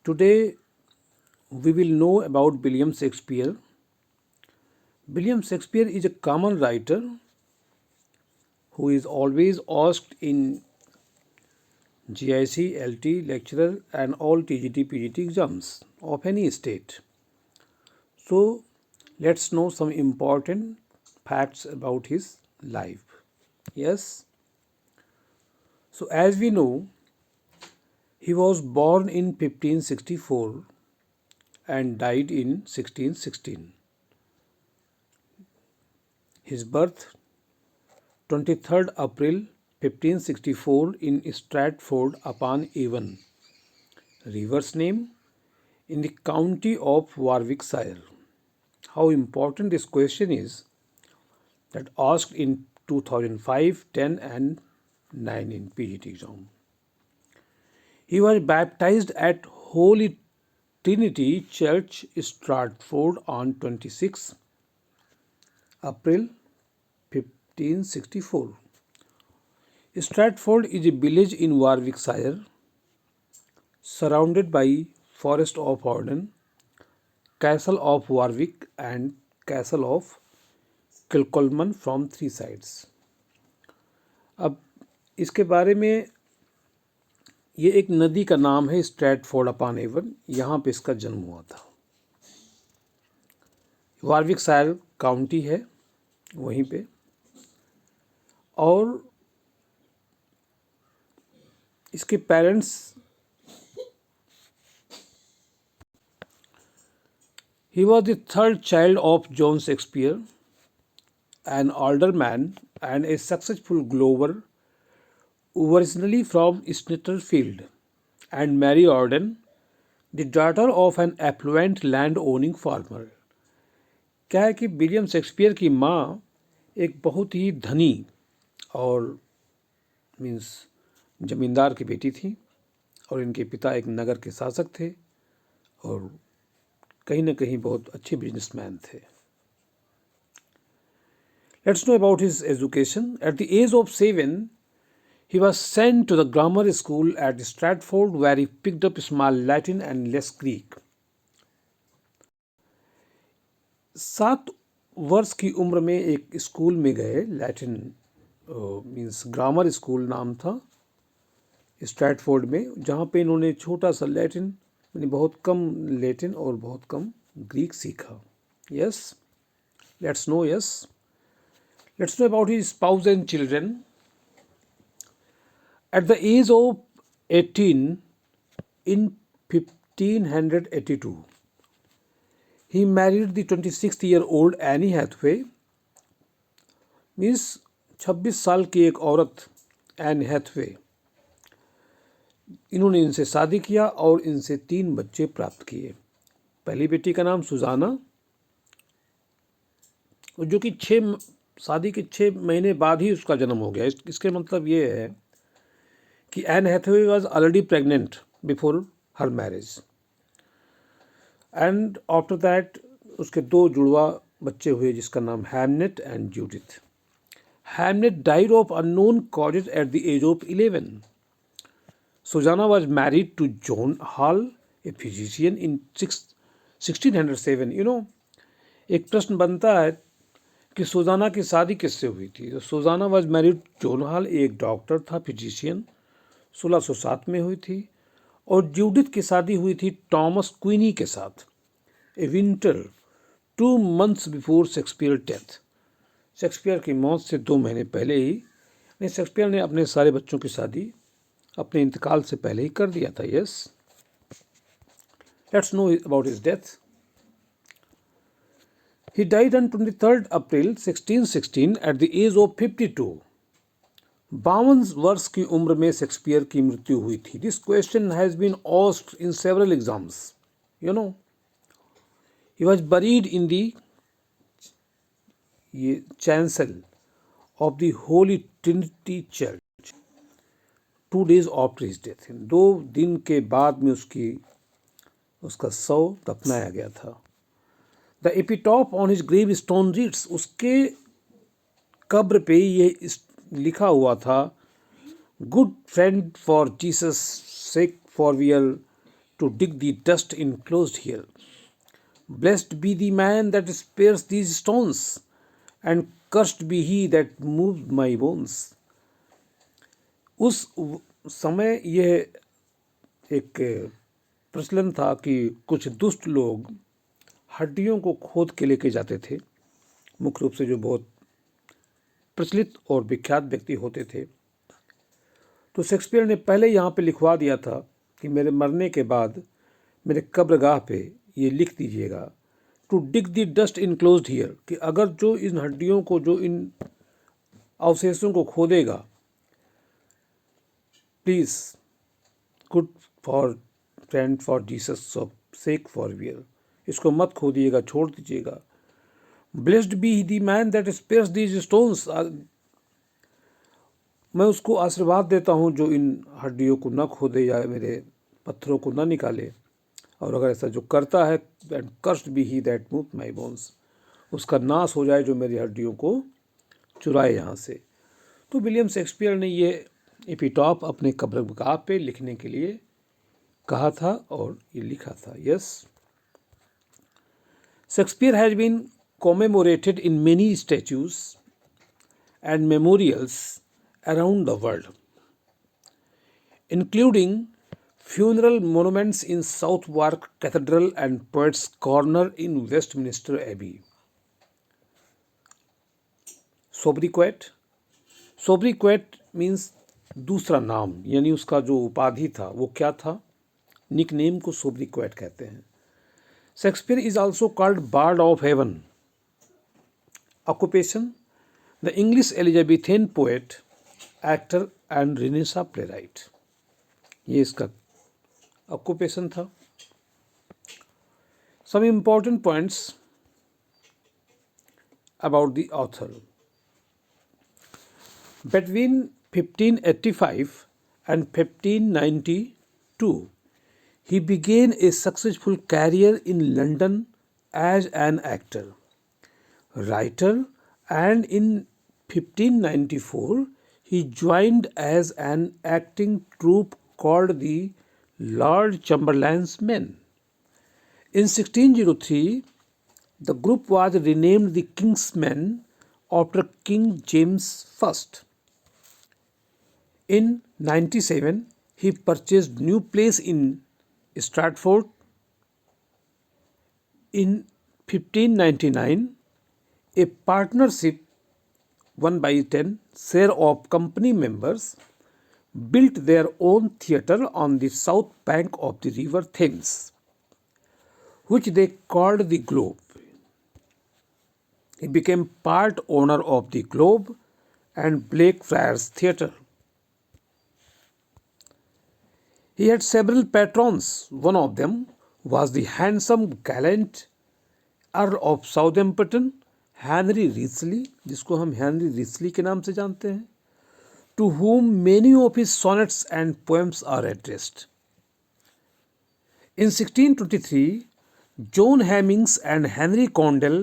Today we will know about William Shakespeare. William Shakespeare is a common writer who is always asked in GIC, LT, lecturer and all TGT, PGT exams of any state. So let's know some important facts about his life. Yes. So as we know, he was born in 1564 and died in 1616. His birth 23rd April 1564 in Stratford upon Avon, river's name, in the county of Warwickshire. How important this question is that asked in 2005, 10 and 9 in PGT exam. He was baptized at Holy Trinity Church, Stratford on 26 April 1564. Stratford is a village in Warwickshire, surrounded by Forest of Arden, Castle of Warwick and Castle of Kilcolman from three sides. अब इसके बारे में ये एक नदी का नाम है स्ट्रैटफोर्ड अपॉन एवन, यहाँ पे इसका जन्म हुआ था। वार्विकशायर काउंटी है वहीं पे, और इसके parents He was the third child of John Shakespeare, an alderman and a successful glover, originally from Snitterfield, and Mary Arden, the daughter of an affluent land-owning farmer. क्या है कि विलियम शेक्सपियर की माँ एक बहुत ही धनी और मीन्स जमींदार की बेटी थी, और इनके पिता एक नगर के शासक थे और कहीं ना कहीं बहुत अच्छे बिजनेसमैन थे. Let's know about his education. At the age of 7, he was sent to the grammar school at Stratford, where he picked up small Latin and less Greek. 7 वर्ष की उम्र में एक स्कूल में गए, लैटिन मीन्स ग्रामर स्कूल नाम था Stratford में, जहाँ पे इन्होंने छोटा सा लैटिन यानी बहुत कम लैटिन और बहुत कम ग्रीक सीखा. Yes, let's no. Yes, let's know about his spouse and children. At the age of 18 in 1582, he married the 26-year-old Annie Hathaway. Means 26 साल की एक औरत एन हैथवे. इन्होंने इनसे शादी किया और इनसे 3 बच्चे प्राप्त किए. पहली बेटी का नाम सुजाना, जो कि शादी के 6 महीने बाद ही उसका जन्म हो गया. इसके मतलब ये है कि Anne Hathaway was already pregnant before her marriage, and after that उसके 2 जुड़वा बच्चे हुए जिसका नाम Hamnet and Judith. Hamnet died of unknown causes at the age of 11. Susanna was married to John Hall, a physician, in 1607. एक प्रश्न बनता है कि सुजाना की शादी किससे हुई थी. तो सुजाना वाज मैरिड जॉन हॉल, एक डॉक्टर था, फिजिशियन, 1607 में हुई थी. और जूडिथ की शादी हुई थी टॉमस क्वीनी के साथ, a vintner 2 months before Shakespeare death. Shakespeare की मौत से 2 महीने पहले ही शेक्सपियर ने अपने सारे बच्चों की शादी अपने इंतकाल से पहले ही कर दिया था. Yes, let's know about his death. He died on 23rd April 1616 at the age of 52. 52 वर्ष की उम्र में शेक्सपियर की मृत्यु हुई थी. This question has been asked in several exams. He was buried in the chancel of the Holy Trinity Church 2 days after his death. 2 दिन के बाद में उसका शव दफनाया गया था. The epitaph on his gravestone reads, उसके कब्र पे ये लिखा हुआ था, good friend for Jesus sake forbear to dig the dust enclosed here. Blessed be the man that spares these stones, and cursed be he that moves my bones. उस समय यह एक प्रचलन था कि कुछ दुष्ट लोग हड्डियों को खोद के लेके जाते थे, मुख्य रूप से जो बहुत प्रचलित और विख्यात व्यक्ति होते थे। तो शेक्सपियर ने पहले यहाँ पे लिखवा दिया था कि मेरे मरने के बाद मेरे कब्रगाह पे ये लिख दीजिएगा, to dig the dust enclosed here, कि अगर जो इन हड्डियों को, जो इन अवशेषों को खोदेगा, please good for friend for Jesus of sake forbear, इसको मत खोदिएगा, छोड़ दीजिएगा। Blessed be the man that spares these stones, मैं उसको आशीर्वाद देता हूँ जो इन हड्डियों को न खोदे या मेरे पत्थरों को न निकाले, और अगर ऐसा जो करता है, and cursed be he that move my bones, उसका नाश हो जाए जो मेरी हड्डियों को चुराए यहाँ से। तो विलियम शेक्सपियर ने ये एपिटॉप अपने कब्रगाह पे लिखने के लिए कहा था और ये लिखा था। Yes, Shakespeare has been commemorated in many statues and memorials around the world, including funeral monuments in Southwark Cathedral and Poets' Corner in Westminster Abbey. Sobriquet, sobriquet means दूसरा नाम, यानी उसका जो उपाधि था वो क्या था, निक नेम को सोब्रिक्वेट कहते हैं। Shakespeare is also called bard of heaven. Occupation, the English Elizabethan poet, actor and Renaissance playwright, ये इसका ऑक्यूपेशन था। Some important points about the author. Between 1585 and 1592, he began a successful career in London as an actor, writer, and in 1594 he joined as an acting troupe called the Lord Chamberlain's Men. In 1603, the group was renamed the King's Men after King James I. In 97, he purchased new place in Stratford. In 1599, a partnership 1/10 share of company members built their own theatre on the south bank of the river Thames, which they called the Globe. He became part owner of the Globe and Blackfriars Theatre. He had several patrons. One of them was the handsome, gallant Earl of Southampton, Henry Risley, जिसको हम Henry रिस्ली के नाम से जानते हैं, to whom many of his sonnets and poems are addressed. In 1623, John Hemmings and Henry Condell,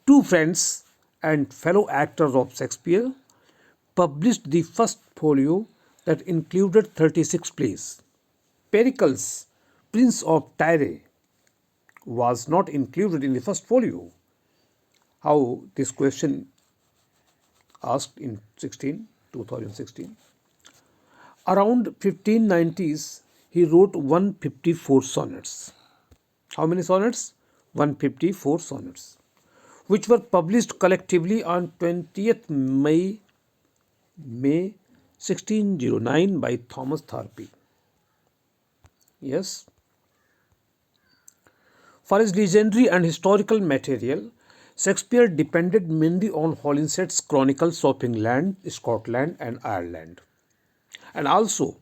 two friends and fellow actors of Shakespeare, published the first folio that included 36 plays. Pericles, Prince of Tyre, was not included in the first folio. How this question asked in 2016. Around 1590s, he wrote 154 sonnets. How many sonnets? 154 sonnets, which were published collectively on 20th May 1609 by Thomas Thorpe. Yes. For his legendary and historical material, Shakespeare depended mainly on Holinshed's Chronicles of England, Scotland, and Ireland, and also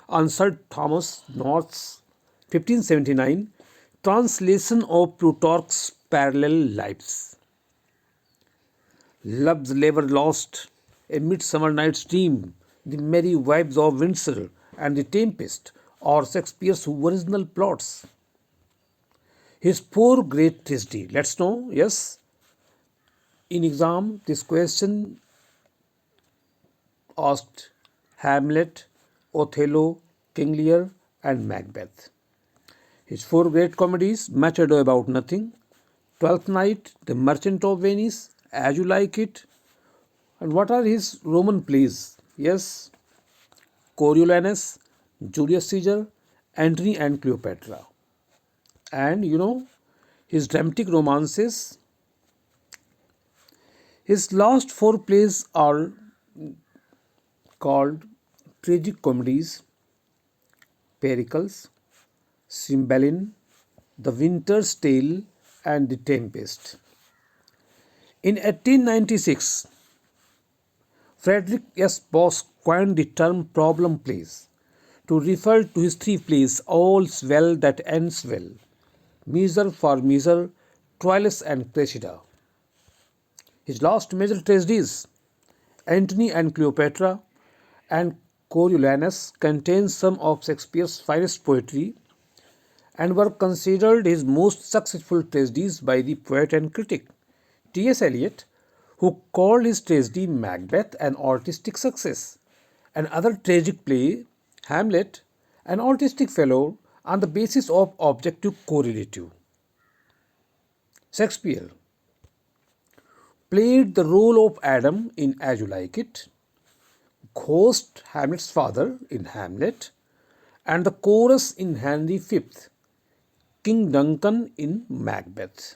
on Sir Thomas North's 1579 translation of Plutarch's Parallel Lives. Love's Labour Lost, A Midsummer Night's Dream, The Merry Wives of Windsor, and The Tempest are Shakespeare's original plots. His four great tragedies. Let's know, yes. In exam, this question asked Hamlet, Othello, King Lear, and Macbeth. His four great comedies: Much Ado About Nothing, Twelfth Night, The Merchant of Venice, As You Like It. And what are his Roman plays? Yes, Coriolanus, Julius Caesar, Antony and Cleopatra. And his dramatic romances. His last four plays are called tragic comedies: Pericles, Cymbeline, The Winter's Tale, and The Tempest. In 1896, Frederick S. Boss coined the term problem plays to refer to his three plays, All's Well That Ends Well, Miser for Miser, Troilus and Cressida. His last major tragedies, Antony and Cleopatra and Coriolanus, contain some of Shakespeare's finest poetry and were considered his most successful tragedies by the poet and critic T.S. Eliot, who called his tragedy Macbeth an artistic success, and other tragic play, Hamlet, an artistic failure on the basis of objective correlative. Shakespeare played the role of Adam in As You Like It, Ghost, Hamlet's father, in Hamlet, and the chorus in Henry V, King Duncan in Macbeth.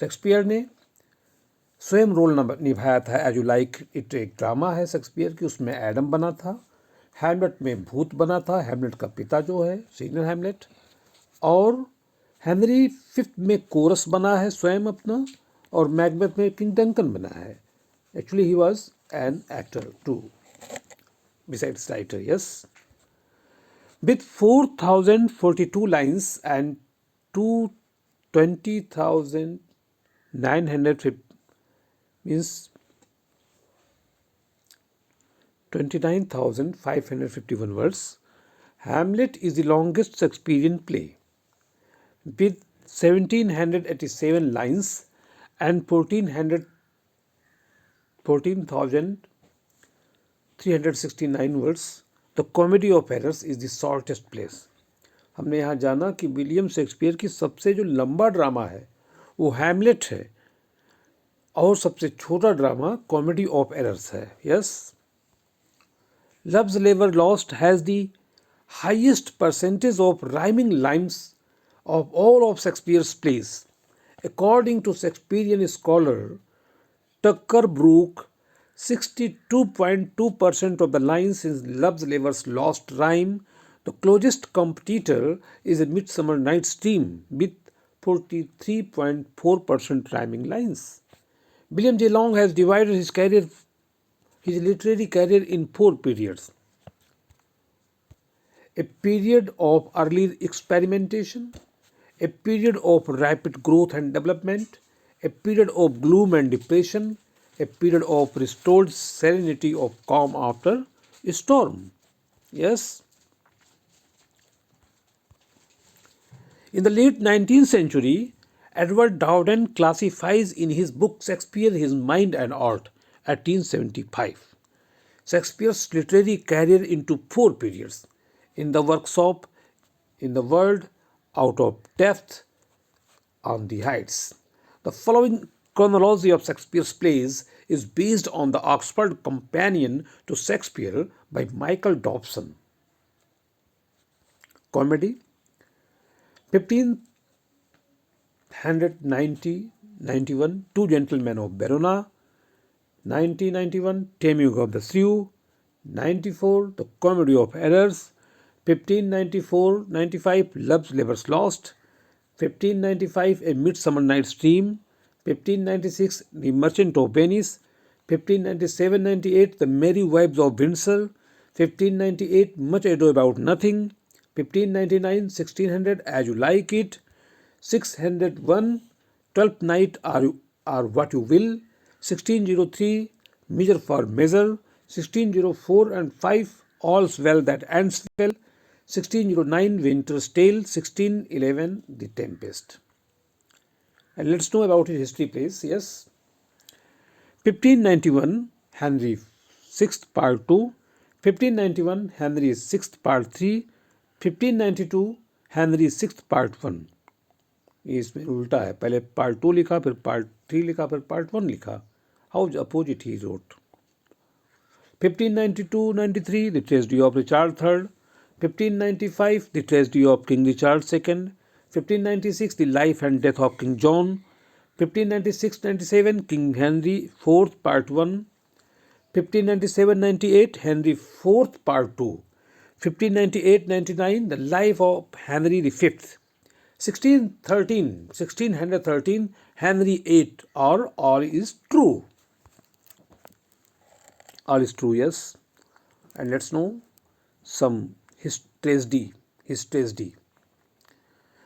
Shakespeare ने स्वयं role निभाया था। As you like it एक drama है Shakespeare की, उसमें Adam बना था। हैमलेट में भूत बना था, हैमलेट का पिता जो है सीनियर हैमलेट। और हेनरी फिफ्थ में कोरस बना है स्वयं अपना, और मैकबेथ में किंग डंकन बना है। Actually he was an actor too besides writer, yes. With 4,042 lines and 220,950 means 29,551 words, Hamlet is the longest Shakespearean play. With 1,787 lines and 14,369 words, The Comedy of Errors is the shortest plays. हमने यहाँ जाना कि William Shakespeare की सबसे जो लंबा drama है वो हैमलेट है, और सबसे छोटा ड्रामा कॉमेडी ऑफ एरर्स है। Yes, Love's Labour Lost has the highest percentage of rhyming lines of all of Shakespeare's plays. According to Shakespearean scholar Tucker Brook, 62.2% of the lines in Love's Labour Lost rhyme. The closest competitor is A Midsummer Night's Dream with 43.4% rhyming lines. William J. Long has divided his literary career in four periods: a period of early experimentation, a period of rapid growth and development, a period of gloom and depression, a period of restored serenity of calm after a storm. Yes. In the late 19th century, Edward Dowden classifies in his book Shakespeare, His Mind and Art, 1875, Shakespeare's literary career into four periods: In the Workshop, In the World, Out of Depth, On the Heights. The following chronology of Shakespeare's plays is based on the Oxford Companion to Shakespeare by Michael Dobson. Comedy: 1590-91, Two Gentlemen of Verona. 1991, Taming of the Shrew. 94, The Comedy of Errors. 1594-95, Love's Labour Lost. 1595, A Midsummer Night's Dream. 1596, The Merchant of Venice. 1597-98, The Merry Wives of Windsor. 1598, Much Ado About Nothing. 1599-1600, As You Like It. 601, Twelfth Night, Are What You Will. 1603, Measure for Measure. 1604 and 5, All's Well That Ends Well. 1609, Winter's Tale. 1611, The Tempest. And let's know about his history, please. Yes. 1591, Henry VI Part 2. 1591, Henry VI Part 3. 1592 Henry six part 1, ये इसमें उल्टा है, पहले part 2 लिखा, फिर part 3 लिखा, फिर part 1 लिखा, how opposite he wrote. 1592-93 the tragedy of Richard III, 1595 the tragedy of King Richard II, 1596 the life and death of King John, 1596-97 King Henry IV Part 1, 1597-98 Henry IV Part 2, 1598-99 the life of Henry V, 1613 Henry VIII, or all is true. All is true, yes. And let's know some his tragedy.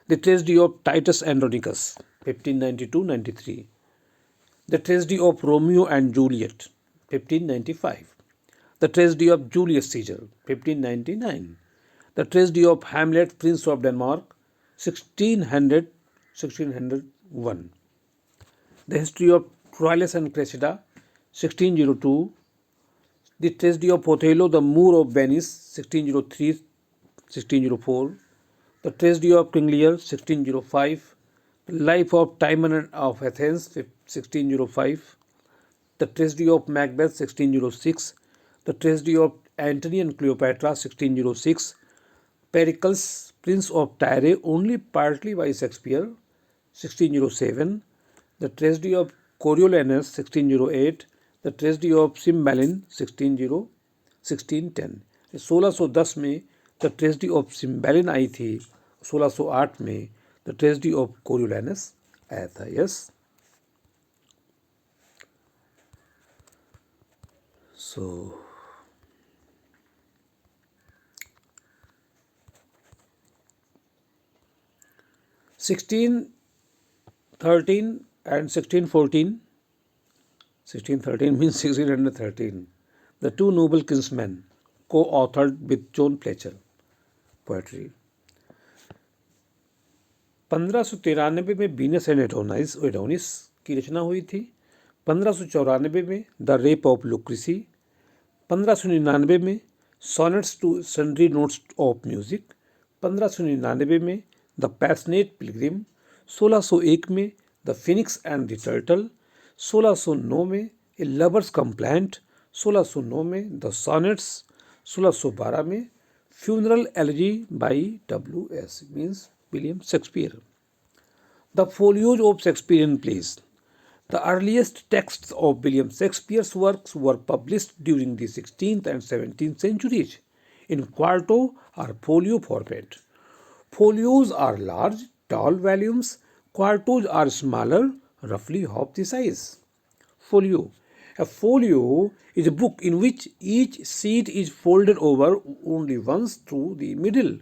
The tragedy of Titus Andronicus, 1592-93. The tragedy of Romeo and Juliet, 1595. The tragedy of Julius Caesar, 1599. The tragedy of Hamlet, Prince of Denmark, 1601. The history of Troilus and Cressida, 1602. The tragedy of Othello, the Moor of Venice, 1603-1604. The tragedy of King Lear, 1605. The life of Timon of Athens, 1605. The tragedy of Macbeth, 1606. The tragedy of Antony and Cleopatra, 1606. Pericles, Prince of Tyre, only partly by Shakespeare, 1607. The tragedy of Coriolanus, 1608. The tragedy of Cymbeline, 1610. 1610 में the tragedy of सिम्बेलिन आई थी, 1608 में the tragedy of कोरियोलानस आया था. Yes. So 1613 and 1614. 1613 means 1613. The two noble kinsmen co-authored with John Fletcher poetry. 1593 में Venus and Adonis की रचना हुई थी. 1594 में द रेप ऑफ लुक्रेसी. 1599 में sonnets to sundry notes of music. 1599 में द पैशनेट पिलग्रिम. 1601 में the phoenix and the turtle. 1609 में ए lovers complaint. 1609 में द सॉनेट्स. 1612 में funeral elegy by W.S. Means William Shakespeare. The folios of Shakespearean plays. The earliest texts of William Shakespeare's works were published during the 16th and 17th centuries in quarto or folio format. Folios are large, tall volumes. Quartos are smaller, roughly half the size. Folio. A folio is a book in which each sheet is folded over only once through the middle,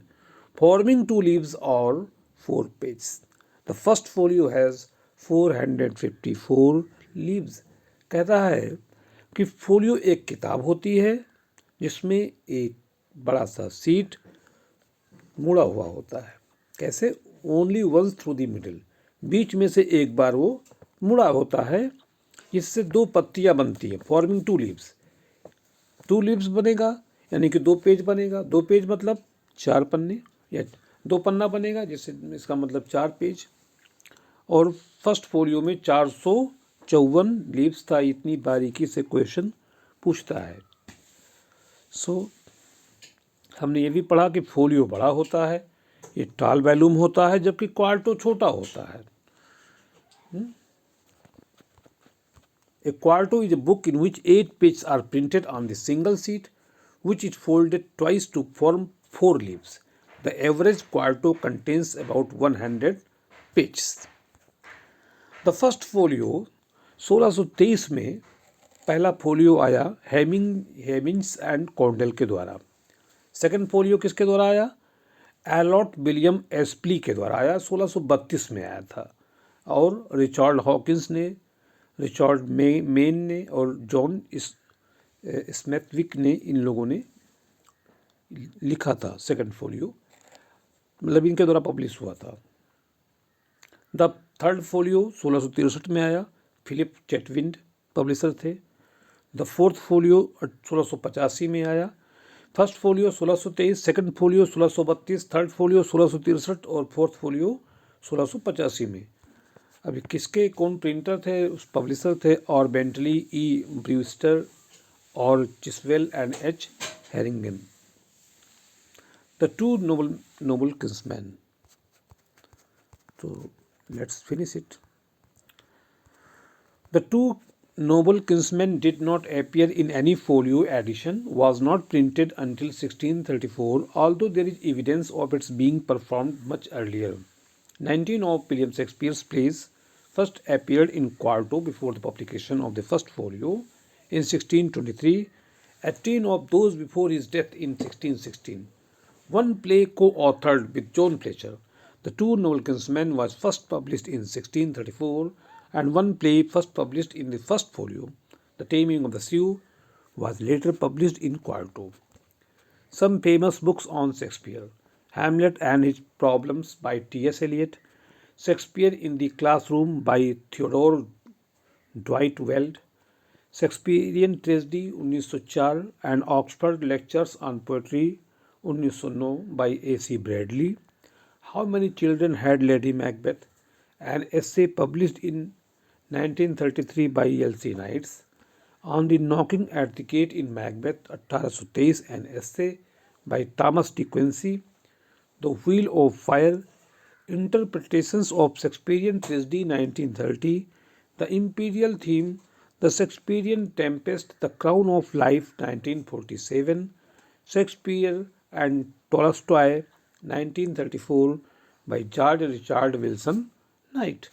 forming two leaves or 4 pages. The first folio has 454 leaves. कहता है कि folio एक किताब होती है जिसमें एक बड़ा सा सीट मुड़ा हुआ होता है. कैसे? Only once through the middle, बीच में से एक बार वो मुड़ा होता है, जिससे 2 पत्तियां बनती हैं, फॉर्मिंग 2 लीव्स. 2 लीव्स बनेगा यानी कि 2 पेज बनेगा. 2 पेज मतलब 4 पन्ने, या 2 पन्ना बनेगा जिससे इसका मतलब 4 पेज. और फर्स्ट फोलियो में 454 लीव्स था. इतनी बारीकी से क्वेश्चन पूछता है. सो हमने ये भी पढ़ा कि फोलियो बड़ा होता है, ये टाल वैल्यूम होता है, जबकि क्वार्टो छोटा होता है. A quarto is a book in which 8 pages are printed on the single sheet, which is folded twice to form 4 leaves. The average quarto contains about 100 pages. The first folio 1623 में पहला folio आया Heminges and Condell के द्वारा. Second folio किसके द्वारा आया? Allot William एस्प्ली के द्वारा आया. 1632 में आया था. और रिचर्ड हॉकिंस ने, रिचर्ड मेन ने और जॉन स्मैथविक ने, इन लोगों ने लिखा था सेकंड फोलियो, मतलब इनके द्वारा पब्लिश हुआ था. द थर्ड फोलियो 1663 में आया. फिलिप चैटविंड पब्लिशर थे. द फोर्थ फोलियो 1685 में आया. First folio 1623, second folio 1632, third folio 1663 और फोर्थ फोलियो 1685 में। अभी किसके कौन प्रिंटर थे, उस पब्लिशर थे और बेंटली, ई ब्रूस्टर और Chiswell and H Herringman. The two noble kinsmen. तो let's finish it. The two noble kinsmen did not appear in any folio edition, was not printed until 1634, although there is evidence of its being performed much earlier. 19 of William Shakespeare's plays first appeared in quarto before the publication of the first folio in 1623, 18 of those before his death in 1616. One play co-authored with John Fletcher, The Two Noble Kinsmen, was first published in 1634, and one play first published in the first folio, The Taming of the Shrew, was later published in quarto. Some famous books on Shakespeare: Hamlet and His Problems by T.S. Eliot, Shakespeare in the Classroom by Theodore Dwight Weld, Shakespearean Tragedy 1904 and Oxford Lectures on Poetry 1909 by A.C. Bradley, How Many Children Had Lady Macbeth, an essay published in 1933 by L.C. Knights, On the Knocking at the Gate in Macbeth 1823, an essay by Thomas De Quincey, The Wheel of Fire, Interpretations of Shakespearean Tragedy 1930, The Imperial Theme, The Shakespearean Tempest, The Crown of Life 1947, Shakespeare and Tolstoy 1934 by George Richard Wilson Knight.